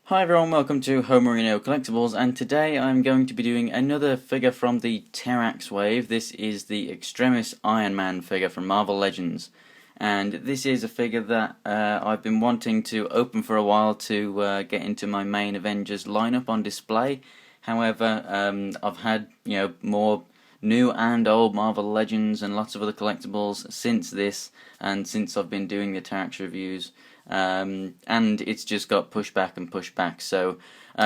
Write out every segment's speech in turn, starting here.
Hi everyone, welcome to Homerino Collectibles, and today I'm going to be doing another figure from the Terrax wave. This is the Extremis Iron Man figure from Marvel Legends, and this is a figure that I've been wanting to open for a while to get into my main Avengers lineup on display. However, I've had more new and old Marvel Legends and lots of other collectibles since this, and since I've been doing the Terrax reviews. And it's just got pushed back and pushed back. So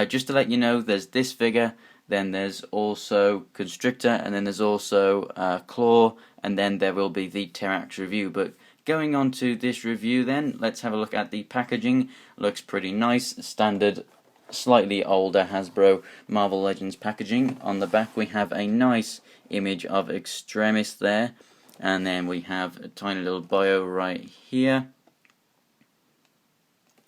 just to let you know, there's this figure, then there's also Constrictor, and then there's also Claw, and then there will be the Terrax review. But going on to this review then, let's have a look at the packaging. Looks pretty nice, standard, slightly older Hasbro Marvel Legends packaging. On the back we have a nice image of Extremis there, and then we have a tiny little bio right here.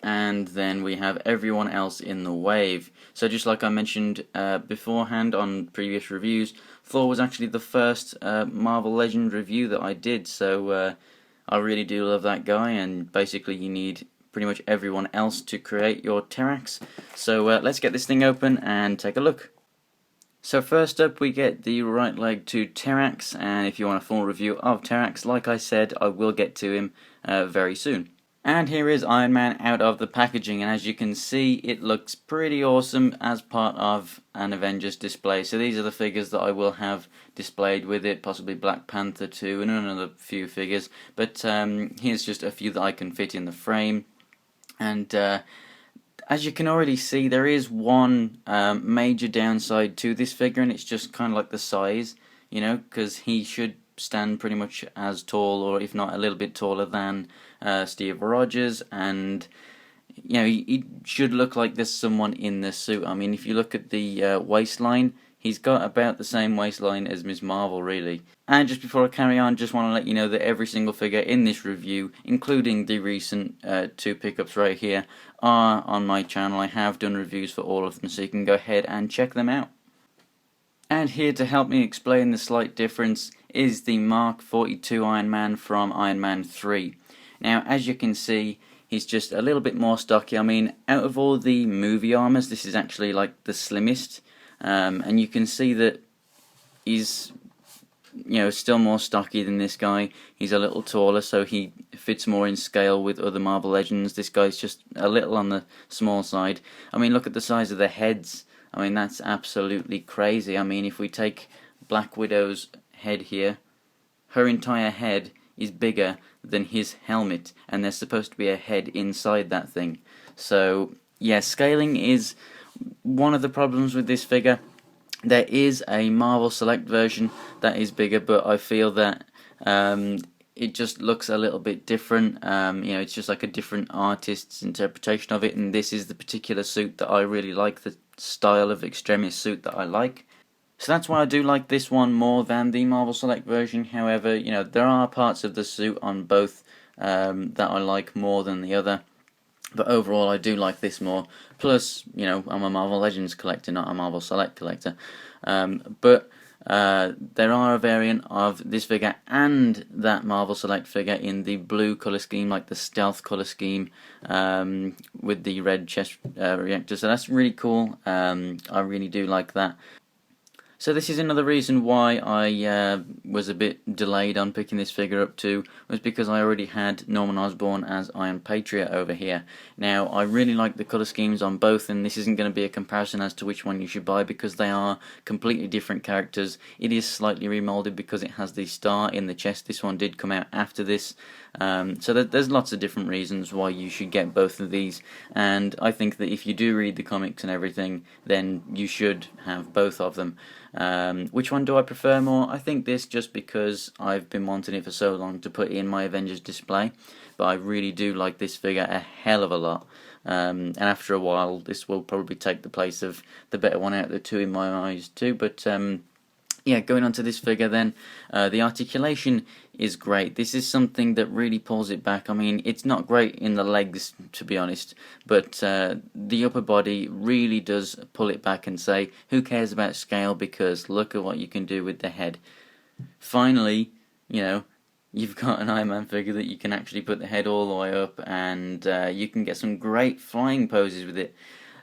And then we have everyone else in the wave. So just like I mentioned beforehand on previous reviews, Thor was actually the first Marvel Legend review that I did, so I really do love that guy, and basically you need pretty much everyone else to create your Terrax. So let's get this thing open and take a look. So first up we get the right leg to Terrax, and if you want a full review of Terrax, like I said, I will get to him very soon. And here is Iron Man out of the packaging, and as you can see it looks pretty awesome as part of an Avengers display. So these are the figures that I will have displayed with it, possibly Black Panther 2 and another few figures, but here's just a few that I can fit in the frame. And as you can already see, there is one major downside to this figure, and it's just kind of like the size, because he should stand pretty much as tall, or if not a little bit taller than Steve Rogers, and he should look like there's someone in the suit. I mean, if you look at the waistline, he's got about the same waistline as Ms. Marvel, really. And just before I carry on, just want to let you know that every single figure in this review, including the recent two pickups right here, are on my channel. I have done reviews for all of them, so you can go ahead and check them out. And here to help me explain the slight difference is the Mark 42 Iron Man from Iron Man 3. Now, as you can see, he's just a little bit more stocky. I mean, out of all the movie armors, this is actually like the slimmest. And you can see that he's still more stocky than this guy. He's a little taller, so he fits more in scale with other Marvel Legends. This guy's just a little on the small side. I mean, look at the size of the heads. I mean, that's absolutely crazy. I mean, if we take Black Widow's head here, her entire head is bigger than his helmet, and there's supposed to be a head inside that thing. So, yeah, scaling is one of the problems with this figure. There is a Marvel Select version that is bigger, but I feel that it just looks a little bit different. It's just like a different artist's interpretation of it, and this is the particular suit that I really like, the style of Extremis suit that I like. So that's why I do like this one more than the Marvel Select version. However, there are parts of the suit on both that I like more than the other. But overall, I do like this more. Plus, I'm a Marvel Legends collector, not a Marvel Select collector. But there are a variant of this figure and that Marvel Select figure in the blue colour scheme, like the stealth colour scheme, with the red chest reactor. So that's really cool. I really do like that. So this is another reason why I was a bit delayed on picking this figure up too, was because I already had Norman Osborn as Iron Patriot over here. Now, I really like the colour schemes on both, and this isn't going to be a comparison as to which one you should buy, because they are completely different characters. It is slightly remoulded because it has the star in the chest. This one did come out after this. So there's lots of different reasons why you should get both of these, and I think that if you do read the comics and everything, then you should have both of them. Which one do I prefer more? I think this, just because I've been wanting it for so long to put in my Avengers display, but I really do like this figure a hell of a lot. And after a while, this will probably take the place of the better one out of the two in my eyes too, but yeah, going on to this figure then, the articulation is great. This is something that really pulls it back. I mean, it's not great in the legs, to be honest, but the upper body really does pull it back and say, who cares about scale, because look at what you can do with the head. Finally, you've got an Iron Man figure that you can actually put the head all the way up, and you can get some great flying poses with it.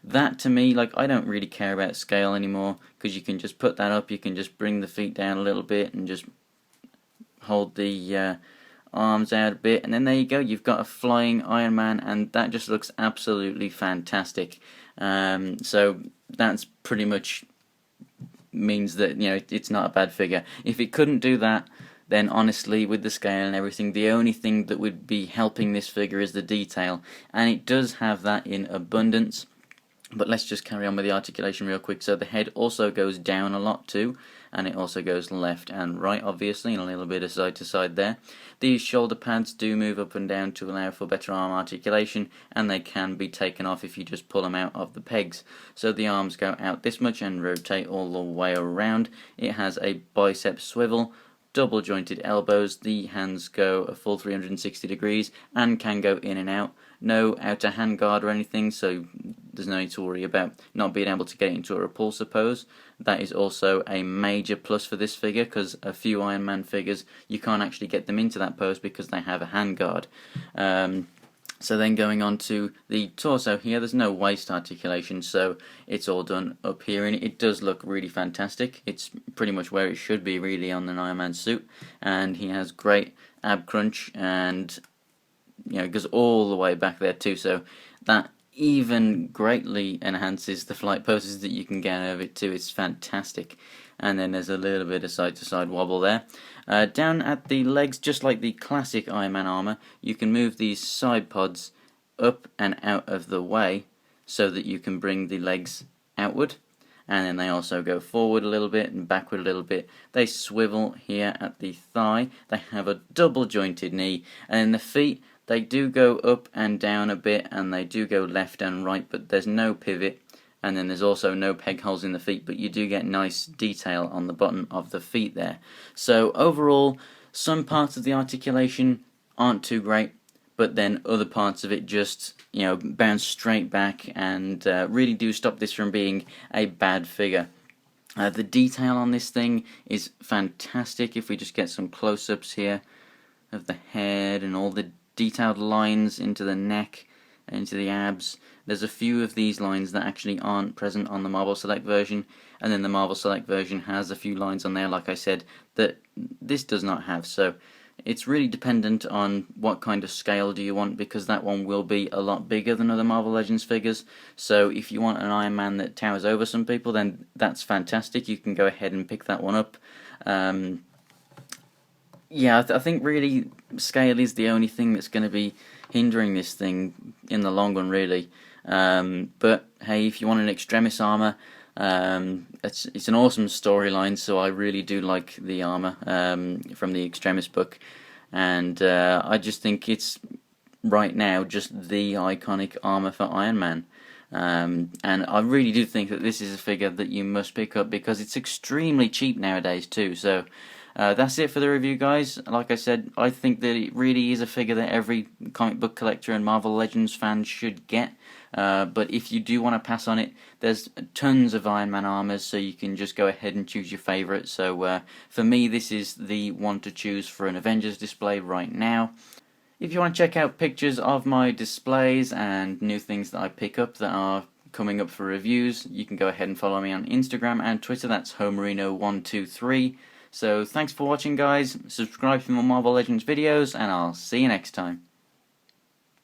that to me, like, I don't really care about scale anymore, because you can just put that up, you can just bring the feet down a little bit and just hold the arms out a bit, and then there you go, you've got a flying Iron Man, and that just looks absolutely fantastic. So that's pretty much means that, you know, it's not a bad figure. If it couldn't do that, then honestly, with the scale and everything, the only thing that would be helping this figure is the detail, and it does have that in abundance. But let's just carry on with the articulation real quick. So the head also goes down a lot too, and it also goes left and right, obviously, and a little bit of side to side there. These shoulder pads do move up and down to allow for better arm articulation, and they can be taken off if you just pull them out of the pegs. So the arms go out this much and rotate all the way around. It has a bicep swivel, double jointed elbows, the hands go a full 360 degrees and can go in and out. No outer hand guard or anything, so there's no need to worry about not being able to get it into a repulsor pose. That is also a major plus for this figure, because a few Iron Man figures, you can't actually get them into that pose because they have a hand guard. So then going on to the torso here, there's no waist articulation, so it's all done up here, and it does look really fantastic. It's pretty much where it should be, really, on an Iron Man suit, and he has great ab crunch, and you know, it goes all the way back there too, so that even greatly enhances the flight poses that you can get out of it too. It's fantastic. And then there's a little bit of side to side wobble there. Down at the legs, just like the classic Iron Man armor, you can move these side pods up and out of the way so that you can bring the legs outward, and then they also go forward a little bit and backward a little bit. They swivel here at the thigh. They have a double jointed knee, and in the feet they do go up and down a bit, and they do go left and right, but there's no pivot, and then there's also no peg holes in the feet, but you do get nice detail on the bottom of the feet there. So overall, some parts of the articulation aren't too great, but then other parts of it just, you know, bounce straight back and really do stop this from being a bad figure. The detail on this thing is fantastic. If we just get some close-ups here of the head and all the detailed lines into the neck, into the abs. There's a few of these lines that actually aren't present on the Marvel Select version, and then the Marvel Select version has a few lines on there, like I said, that this does not have. So it's really dependent on what kind of scale do you want, because that one will be a lot bigger than other Marvel Legends figures. So if you want an Iron Man that towers over some people, then that's fantastic. You can go ahead and pick that one up. Yeah, I think really scale is the only thing that's going to be hindering this thing in the long run, really. But hey, if you want an Extremis armor, it's an awesome storyline, so I really do like the armor from the Extremis book, and I just think it's right now just the iconic armor for Iron Man. And I really do think that this is a figure that you must pick up, because it's extremely cheap nowadays too. So that's it for the review, guys. Like I said, I think that it really is a figure that every comic book collector and Marvel Legends fan should get. But if you do want to pass on it, there's tons of Iron Man armors, so you can just go ahead and choose your favourite. So for me, this is the one to choose for an Avengers display right now. If you want to check out pictures of my displays and new things that I pick up that are coming up for reviews, you can go ahead and follow me on Instagram and Twitter. That's Homerino123. So thanks for watching, guys. Subscribe for more Marvel Legends videos, and I'll see you next time.